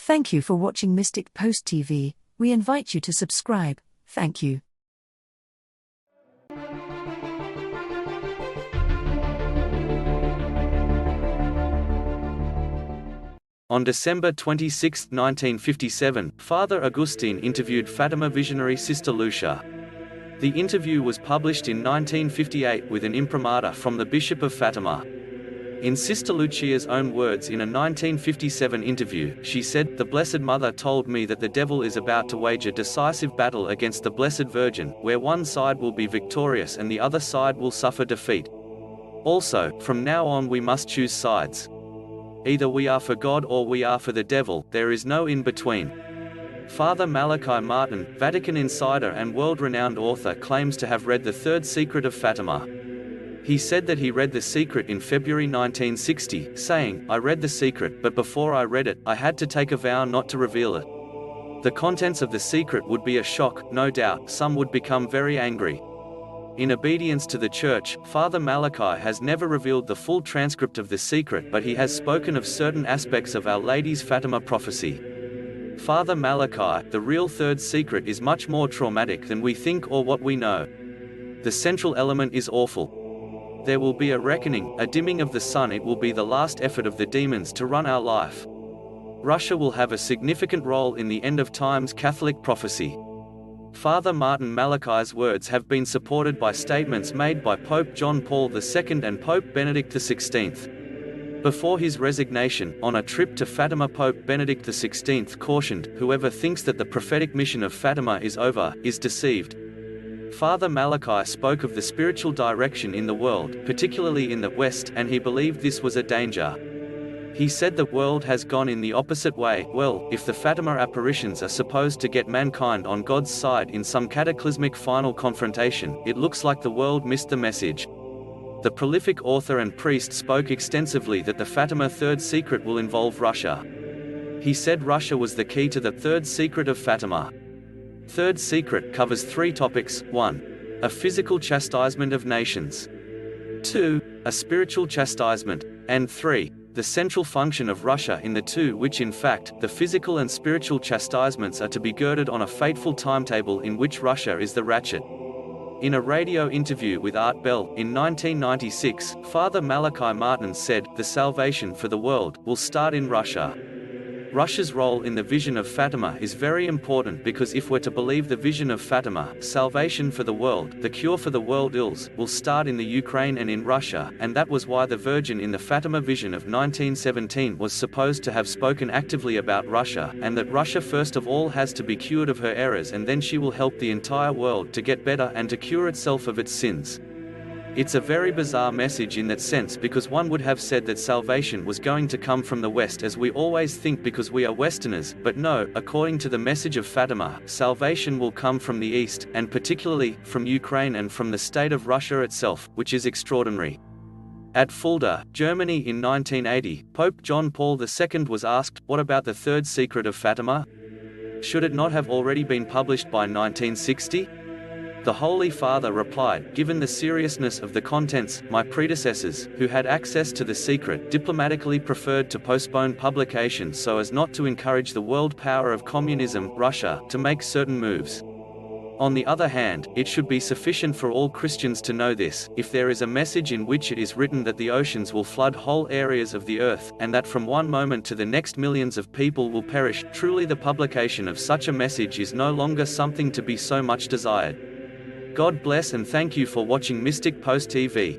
Thank you for watching Mystic Post TV. We invite you to subscribe. Thank you. On December 26, 1957, Father Agustin interviewed Fatima visionary Sister Lucia. The interview was published in 1958 with an imprimatur from the Bishop of Fatima. In Sister Lucia's own words in a 1957 interview, she said, "The Blessed Mother told me that the devil is about to wage a decisive battle against the Blessed Virgin, where one side will be victorious and the other side will suffer defeat. Also, from now on we must choose sides. Either we are for God or we are for the devil, there is no in-between." Father Malachi Martin, Vatican insider and world-renowned author, claims to have read The Third Secret of Fatima. He said that he read The Secret in February 1960, saying, "I read The Secret, but before I read it, I had to take a vow not to reveal it. The contents of The Secret would be a shock, no doubt, some would become very angry." In obedience to the Church, Father Malachi has never revealed the full transcript of The Secret, but he has spoken of certain aspects of Our Lady's Fatima prophecy. Father Malachi, the real third secret is much more traumatic than we think or what we know. The central element is awful. There will be a reckoning, a dimming of the sun. It will be the last effort of the demons to run our life. Russia will have a significant role in the end of times Catholic prophecy. Father Martin Malachi's words have been supported by statements made by Pope John Paul II and Pope Benedict XVI. Before his resignation, on a trip to Fatima, Pope Benedict XVI cautioned, "Whoever thinks that the prophetic mission of Fatima is over, is deceived." Father Malachi spoke of the spiritual direction in the world, particularly in the West, and he believed this was a danger. He said the world has gone in the opposite way. Well, if the Fatima apparitions are supposed to get mankind on God's side in some cataclysmic final confrontation, it looks like the world missed the message. The prolific author and priest spoke extensively that the Fatima third secret will involve Russia. He said Russia was the key to the third secret of Fatima. Third secret covers three topics: 1. A physical chastisement of nations. 2. A spiritual chastisement. And 3. The central function of Russia in the two, which in fact, the physical and spiritual chastisements are to be girded on a fateful timetable in which Russia is the ratchet. In a radio interview with Art Bell in 1996, Father Malachi Martin said, "The salvation for the world will start in Russia." Russia's role in the vision of Fatima is very important because if we're to believe the vision of Fatima, salvation for the world, the cure for the world ills, will start in the Ukraine and in Russia, and that was why the Virgin in the Fatima vision of 1917 was supposed to have spoken actively about Russia, and that Russia first of all has to be cured of her errors and then she will help the entire world to get better and to cure itself of its sins. It's a very bizarre message in that sense, because one would have said that salvation was going to come from the West, as we always think because we are Westerners, but no, according to the message of Fatima, salvation will come from the East, and particularly, from Ukraine and from the state of Russia itself, which is extraordinary. At Fulda, Germany in 1980, Pope John Paul II was asked, "What about the third secret of Fatima? Should it not have already been published by 1960? The Holy Father replied, "Given the seriousness of the contents, my predecessors, who had access to the secret, diplomatically preferred to postpone publication so as not to encourage the world power of communism, Russia, to make certain moves. On the other hand, it should be sufficient for all Christians to know this: if there is a message in which it is written that the oceans will flood whole areas of the earth, and that from one moment to the next millions of people will perish, truly the publication of such a message is no longer something to be so much desired." God bless and thank you for watching Mystic Post TV.